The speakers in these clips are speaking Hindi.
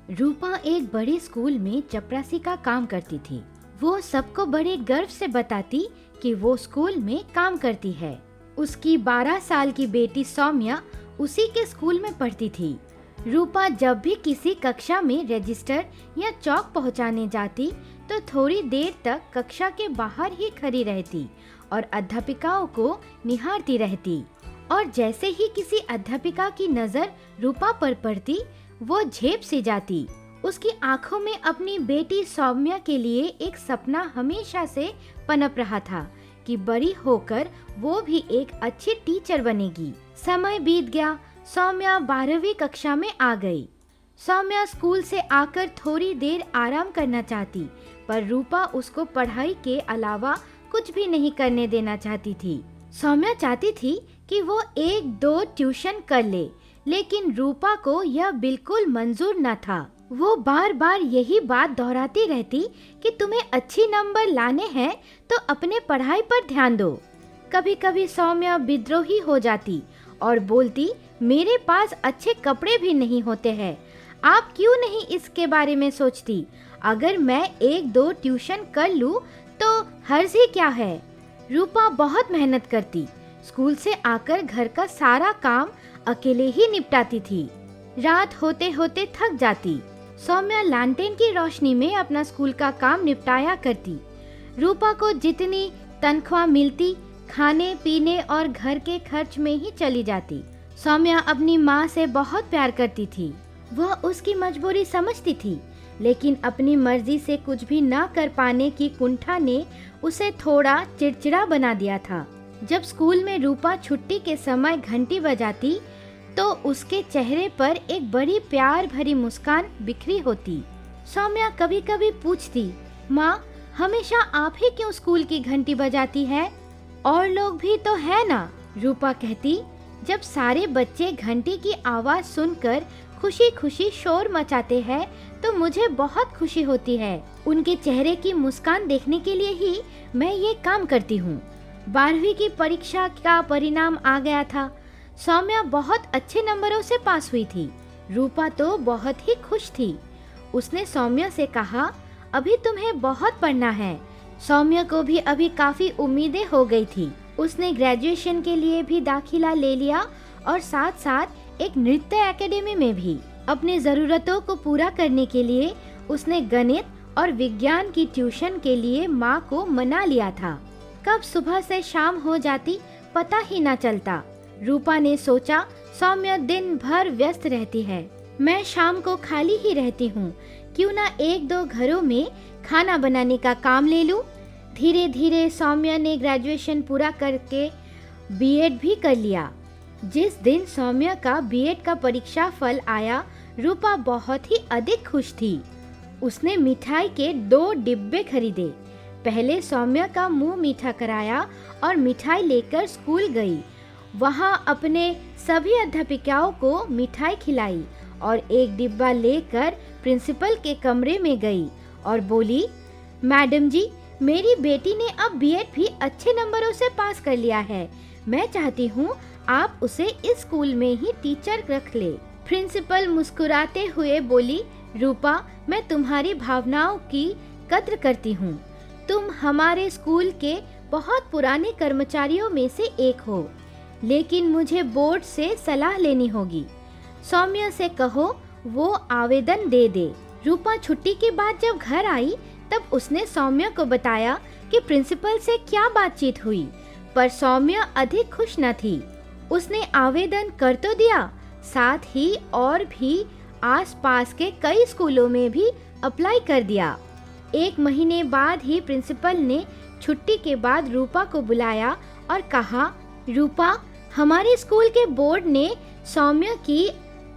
रूपा एक बड़े स्कूल में चपरासी का काम करती थी। वो सबको बड़े गर्व से बताती कि वो स्कूल में काम करती है। उसकी 12 साल की बेटी सौम्या उसी के स्कूल में पढ़ती थी। रूपा जब भी किसी कक्षा में रजिस्टर या चौक पहुंचाने जाती तो थोड़ी देर तक कक्षा के बाहर ही खड़ी रहती और अध्यापिकाओं को निहारती रहती। और जैसे ही किसी अध्यापिका की नजर रूपा पर पड़ती, वो झेप सी जाती। उसकी आंखों में अपनी बेटी सौम्या के लिए एक सपना हमेशा से पनप रहा था कि बड़ी होकर वो भी एक अच्छी टीचर बनेगी। समय बीत गया। सौम्या 12वीं कक्षा में आ गई। सौम्या स्कूल से आकर थोड़ी देर आराम करना चाहती, पर रूपा उसको पढ़ाई के अलावा कुछ भी नहीं करने देना चाहती थी। सौम्या चाहती थी कि वो 1-2 ट्यूशन कर ले, लेकिन रूपा को यह बिल्कुल मंजूर न था। वो बार बार यही बात दोहराती रहती कि तुम्हें अच्छी नंबर लाने हैं तो अपने पढ़ाई पर ध्यान दो। कभी कभी सौम्या विद्रोही हो जाती और बोलती, मेरे पास अच्छे कपड़े भी नहीं होते हैं, आप क्यों नहीं इसके बारे में सोचती? अगर मैं 1-2 ट्यूशन कर लूँ तो हर्ज ही क्या है। रूपा बहुत मेहनत करती। स्कूल से आकर घर का सारा काम अकेले ही निपटाती थी। रात होते होते थक जाती। सौम्या लालटेन की रोशनी में अपना स्कूल का काम निपटाया करती। रूपा को जितनी तनख्वाह मिलती, खाने पीने और घर के खर्च में ही चली जाती। सौम्या अपनी माँ से बहुत प्यार करती थी। वह उसकी मजबूरी समझती थी, लेकिन अपनी मर्जी से कुछ भी न कर पाने की कुंठा ने उसे थोड़ा चिड़चिड़ा बना दिया था। जब स्कूल में रूपा छुट्टी के समय घंटी बजाती तो उसके चेहरे पर एक बड़ी प्यार भरी मुस्कान बिखरी होती। सौम्या कभी कभी पूछती, माँ, हमेशा आप ही क्यों स्कूल की घंटी बजाती है? और लोग भी तो है ना। रूपा कहती, जब सारे बच्चे घंटी की आवाज सुनकर खुशी खुशी शोर मचाते हैं तो मुझे बहुत खुशी होती है। उनके चेहरे की मुस्कान देखने के लिए ही मैं ये काम करती हूँ। 12वीं की परीक्षा का परिणाम आ गया था। सौम्या बहुत अच्छे नंबरों से पास हुई थी। रूपा तो बहुत ही खुश थी। उसने सौम्या से कहा, अभी तुम्हें बहुत पढ़ना है। सौम्या को भी अभी काफी उम्मीदें हो गई थी। उसने ग्रेजुएशन के लिए भी दाखिला ले लिया और साथ साथ एक नृत्य एकेडमी में भी। अपनी जरूरतों को पूरा करने के लिए उसने गणित और विज्ञान की ट्यूशन के लिए माँ को मना लिया था। कब सुबह से शाम हो जाती पता ही न चलता। रूपा ने सोचा, सौम्या दिन भर व्यस्त रहती है, मैं शाम को खाली ही रहती हूँ, क्यों ना 1-2 घरों में खाना बनाने का काम ले लूँ। धीरे धीरे सौम्या ने ग्रेजुएशन पूरा करके बीएड भी कर लिया। जिस दिन सौम्या का बीएड का परीक्षा फल आया, रूपा बहुत ही अधिक खुश थी। उसने मिठाई के 2 डिब्बे खरीदे। पहले सौम्या का मुंह मीठा कराया और मिठाई लेकर स्कूल गई। वहाँ अपने सभी अध्यापिकाओं को मिठाई खिलाई और एक डिब्बा लेकर प्रिंसिपल के कमरे में गई और बोली, मैडम जी, मेरी बेटी ने अब बीएड भी अच्छे नंबरों से पास कर लिया है। मैं चाहती हूँ आप उसे इस स्कूल में ही टीचर रख ले। प्रिंसिपल मुस्कुराते हुए बोली, रूपा, मैं तुम्हारी भावनाओं की कद्र करती हूँ। तुम हमारे स्कूल के बहुत पुराने कर्मचारियों में से एक हो, लेकिन मुझे बोर्ड से सलाह लेनी होगी। सौम्या से कहो वो आवेदन दे दे। रूपा छुट्टी के बाद जब घर आई तब उसने सौम्या को बताया कि प्रिंसिपल से क्या बातचीत हुई, पर सौम्या अधिक खुश न थी। उसने आवेदन कर तो दिया, साथ ही और भी आसपास के कई स्कूलों में भी अप्लाई कर दिया। 1 महीने बाद ही प्रिंसिपल ने छुट्टी के बाद रूपा को बुलाया और कहा, रूपा, हमारे स्कूल के बोर्ड ने सौम्या की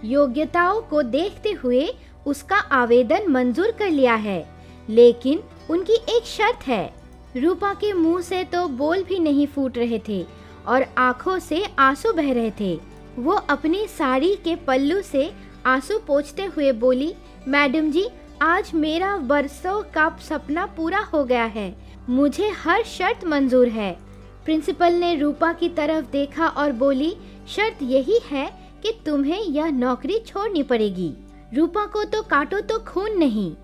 योग्यताओं को देखते हुए उसका आवेदन मंजूर कर लिया है, लेकिन उनकी एक शर्त है। रूपा के मुंह से तो बोल भी नहीं फूट रहे थे और आंखों से आंसू बह रहे थे। वो अपनी साड़ी के पल्लू से आंसू पोंछते हुए बोली, मैडम जी, आज मेरा बरसों का सपना पूरा हो गया है। मुझे हर शर्त मंजूर है। प्रिंसिपल ने रूपा की तरफ देखा और बोली, शर्त यही है कि तुम्हें यह नौकरी छोड़नी पड़ेगी। रूपा को तो काटो तो खून नहीं।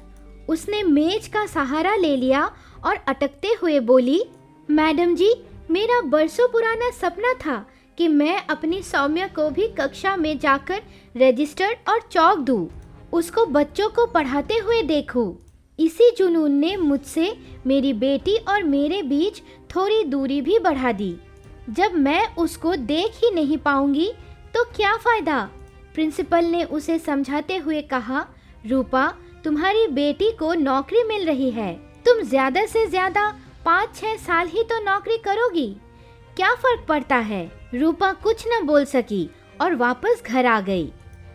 उसने मेज का सहारा ले लिया और अटकते हुए बोली, मैडम जी, मेरा बरसों पुराना सपना था कि मैं अपनी सौम्या को भी कक्षा में जाकर रजिस्टर और चौक दूं, उसको बच्चों को पढ़ाते हुए देखूं। इसी जुनून ने मुझसे मेरी बेटी और मेरे बीच थोड़ी दूरी भी बढ़ा दी। जब मैं उसको देख ही नहीं पाऊंगी तो क्या फायदा। प्रिंसिपल ने उसे समझाते हुए कहा, रूपा, तुम्हारी बेटी को नौकरी मिल रही है, तुम ज्यादा से ज्यादा 5-6 साल ही तो नौकरी करोगी, क्या फर्क पड़ता है। रूपा कुछ न बोल सकी और वापस घर आ गई।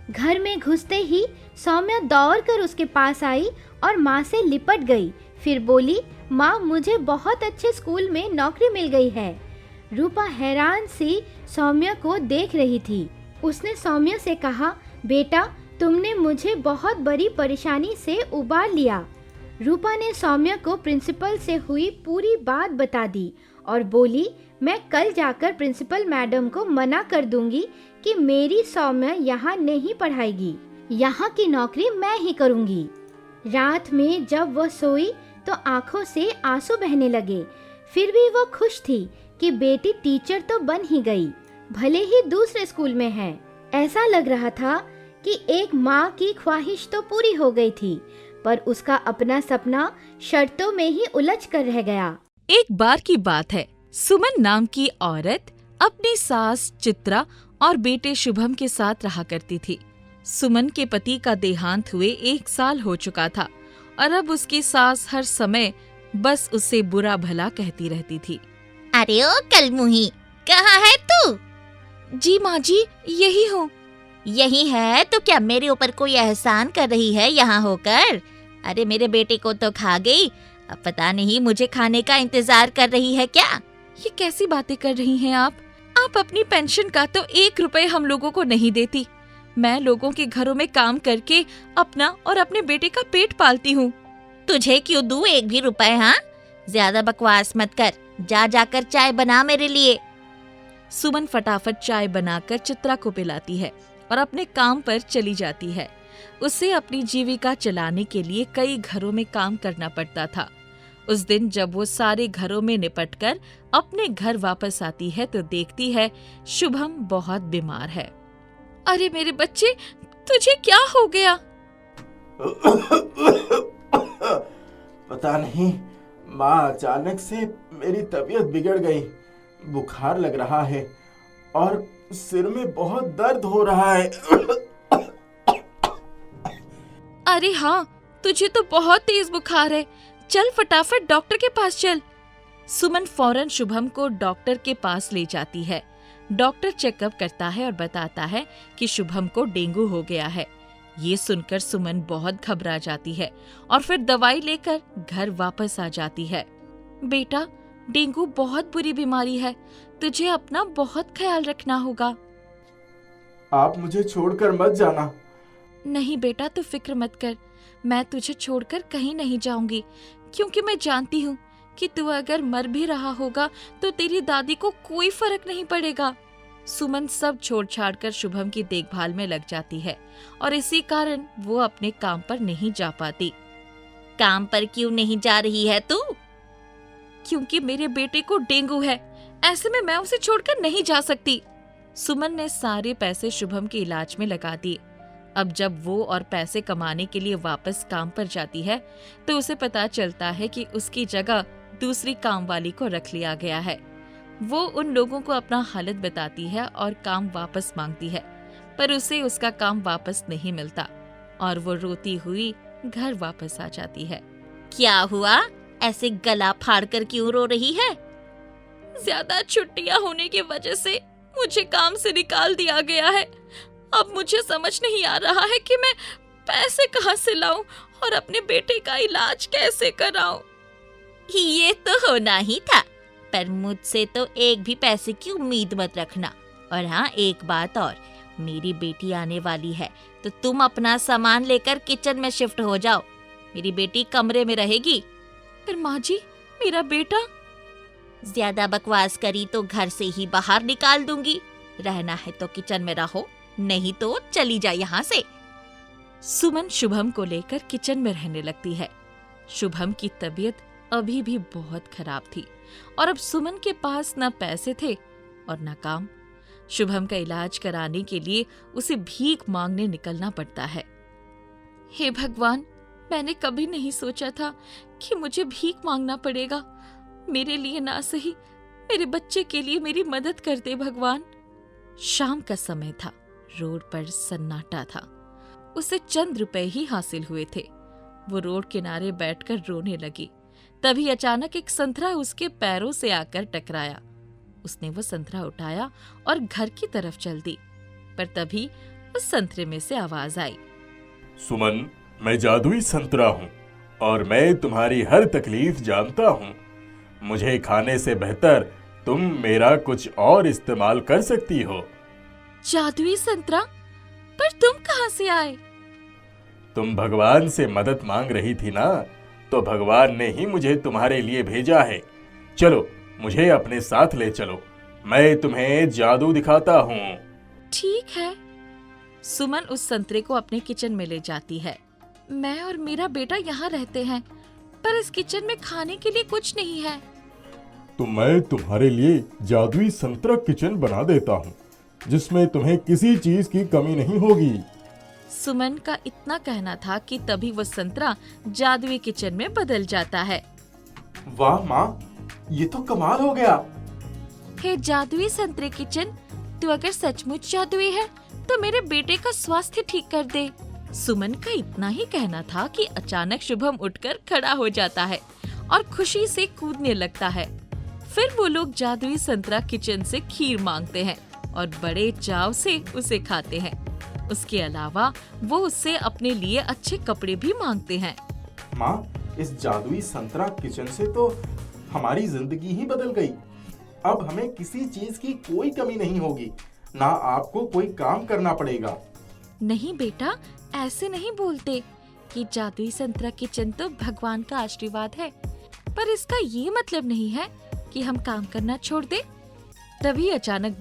घर में घुसते ही सौम्या दौड़कर उसके पास आई और माँ से लिपट गई। फिर बोली, माँ, मुझे बहुत अच्छे स्कूल में नौकरी मिल गई है। रूपा हैरान सी सौम्या को देख रही थी। उसने सौम्या से कहा, बेटा, तुमने मुझे बहुत बड़ी परेशानी से उबार लिया। रूपा ने सौम्या को प्रिंसिपल से हुई पूरी बात बता दी और बोली, मैं कल जाकर प्रिंसिपल मैडम को मना कर दूंगी कि मेरी सौम्या यहाँ नहीं पढ़ाएगी, यहाँ की नौकरी मैं ही करूंगी। रात में जब वह सोई तो आंखों से आंसू बहने लगे। फिर भी वो खुश थी कि बेटी टीचर तो बन ही गई, भले ही दूसरे स्कूल में है। ऐसा लग रहा था कि एक माँ की ख्वाहिश तो पूरी हो गई थी, पर उसका अपना सपना शर्तों में ही उलझ कर रह गया। एक बार की बात है, सुमन नाम की औरत अपनी सास चित्रा और बेटे शुभम के साथ रहा करती थी। सुमन के पति का देहांत हुए 1 साल हो चुका था और अब उसकी सास हर समय बस उससे बुरा भला कहती रहती थी। अरे ओ कलमुही, कहाँ है तू? जी माँ जी, यही हूँ। यही है तो क्या मेरे ऊपर कोई एहसान कर रही है यहाँ होकर? अरे मेरे बेटे को तो खा गई, अब पता नहीं मुझे खाने का इंतजार कर रही है क्या? ये कैसी बातें कर रही हैं आप? आप अपनी पेंशन का तो 1 रुपए हम लोगों को नहीं देती। मैं लोगों के घरों में काम करके अपना और अपने बेटे का पेट पालती हूँ। तुझे क्यों दूं 1 भी रुपए? हाँ, ज्यादा बकवास मत कर, जा जाकर चाय बना मेरे लिए। सुमन फटाफट चाय बनाकर चित्रा को पिलाती है और अपने काम पर चली जाती है। उसे अपनी जीविका चलाने के लिए कई घरों में काम करना पड़ता था। उस दिन जब वो सारे घरों में निपटकर अपने घर वापस आती है तो देखती है शुभम बहुत बीमार है। अरे मेरे बच्चे, तुझे क्या हो गया? पता नहीं माँ, अचानक से मेरी तबीयत बिगड़ गई, बुखार लग रहा है और सिर में बहुत दर्द हो रहा है। अरे हाँ, तुझे तो बहुत तेज बुखार है, चल फटाफट डॉक्टर के पास चल। सुमन फौरन शुभम को डॉक्टर के पास ले जाती है। डॉक्टर चेकअप करता है और बताता है कि शुभम को डेंगू हो गया है। ये सुनकर सुमन बहुत घबरा जाती है और फिर दवाई लेकर घर वापस आ जाती है। बेटा, डेंगू बहुत बुरी बीमारी है, तुझे अपना बहुत ख्याल रखना होगा। आप मुझे छोड़कर मत जाना। नहीं बेटा, तू फिक्र मत कर, मैं तुझे छोड़कर कहीं नहीं जाऊंगी, क्योंकि मैं जानती हूँ कि तू अगर मर भी रहा होगा तो तेरी दादी को कोई फर्क नहीं पड़ेगा। सुमन सब छोड़ छाड़ कर शुभम की देखभाल में लग जाती है और इसी कारण वो अपने काम पर नहीं जा पाती। काम पर क्यों नहीं जा रही है तू? क्योंकि मेरे बेटे को डेंगू है, ऐसे में मैं उसे छोड़कर नहीं जा सकती। सुमन ने सारे पैसे शुभम के इलाज में लगा दिए। अब जब वो और पैसे कमाने के लिए वापस काम पर जाती है तो उसे पता चलता है कि उसकी जगह दूसरी काम वाली को रख लिया गया है। वो उन लोगों को अपना हालत बताती है और काम वापस मांगती है, पर उसे उसका काम वापस नहीं मिलता और वो रोती हुई घर वापस आ जाती है। क्या हुआ? ऐसे गला फाड़ कर क्यों रो रही है? ज्यादा छुट्टियां होने की वजह से मुझे काम से निकाल दिया गया है। अब मुझे समझ नहीं आ रहा है कि मैं पैसे कहाँ से लाऊं और अपने बेटे का इलाज कैसे कराऊं। ये तो होना ही था, पर मुझसे तो 1 भी पैसे की उम्मीद मत रखना। और हाँ, एक बात और, मेरी बेटी आने वाली है तो तुम अपना सामान लेकर किचन में शिफ्ट हो जाओ। मेरी बेटी कमरे में रहेगी। पर माँ जी, मेरा बेटा। ज्यादा बकवास करी तो घर से ही बाहर निकाल दूंगी। रहना है तो किचन में रहो, नहीं तो चली जा यहाँ से। सुमन शुभम को लेकर किचन में रहने लगती है। शुभम की तबीयत अभी भी बहुत खराब थी और अब सुमन के पास न पैसे थे और न काम। शुभम का इलाज कराने के लिए उसे भीख मांगने निकलना पड़ता है। हे भगवान, मैंने कभी नहीं सोचा था कि मुझे भीख मांगना पड़ेगा। मेरे लिए ना सही, मेरे बच्चे के लिए मेरी मदद कर दे भगवान। शाम का समय था, रोड पर सन्नाटा था। उसे चंद रुपए ही हासिल हुए थे। वो रोड किनारे बैठकर रोने लगी। तभी अचानक एक संतरा उसके पैरों से आकर टकराया। उसने वो संतरा उठाया और घर की तरफ चल दी, पर तभी उस संतरे में से आवाज आई, सुमन, मैं जादुई संतरा हूँ और मैं तुम्हारी हर तकलीफ जानता हूँ। मुझे खाने से बेहतर तुम मेरा कुछ और इस्तेमाल कर सकती हो। जादुई संतरा? पर तुम कहाँ से आए? तुम भगवान से मदद मांग रही थी ना, तो भगवान ने ही मुझे तुम्हारे लिए भेजा है। चलो, मुझे अपने साथ ले चलो, मैं तुम्हें जादू दिखाता हूँ। ठीक है। सुमन उस संतरे को अपने किचन में ले जाती है। मैं और मेरा बेटा यहाँ रहते हैं, पर इस किचन में खाने के लिए कुछ नहीं है। तो मैं तुम्हारे लिए जादुई संतरा किचन बना देता हूँ, जिसमें तुम्हें किसी चीज की कमी नहीं होगी। सुमन का इतना कहना था कि तभी वो संतरा जादुई किचन में बदल जाता है। वाह माँ, ये तो कमाल हो गया। हे जादुई संतरे किचन, तू अगर सचमुच जादुई है तो मेरे बेटे का स्वास्थ्य ठीक कर दे। सुमन का इतना ही कहना था कि अचानक शुभम उठकर खड़ा हो जाता है और खुशी से कूदने लगता है। फिर वो लोग जादुई संतरा किचन से खीर मांगते हैं और बड़े चाव से उसे खाते हैं। उसके अलावा वो उससे अपने लिए अच्छे कपड़े भी मांगते हैं। माँ, इस जादुई संतरा किचन से तो हमारी जिंदगी ही बदल गई। अब हमें किसी चीज की कोई कमी नहीं होगी, ना आपको कोई काम करना पड़ेगा। नहीं बेटा, ऐसे नहीं बोलते कि जादुई संतरा किचन तो भगवान का आशीर्वाद है, पर इसका ये मतलब नहीं है कि हम काम करना छोड़ दे। तभी अचानक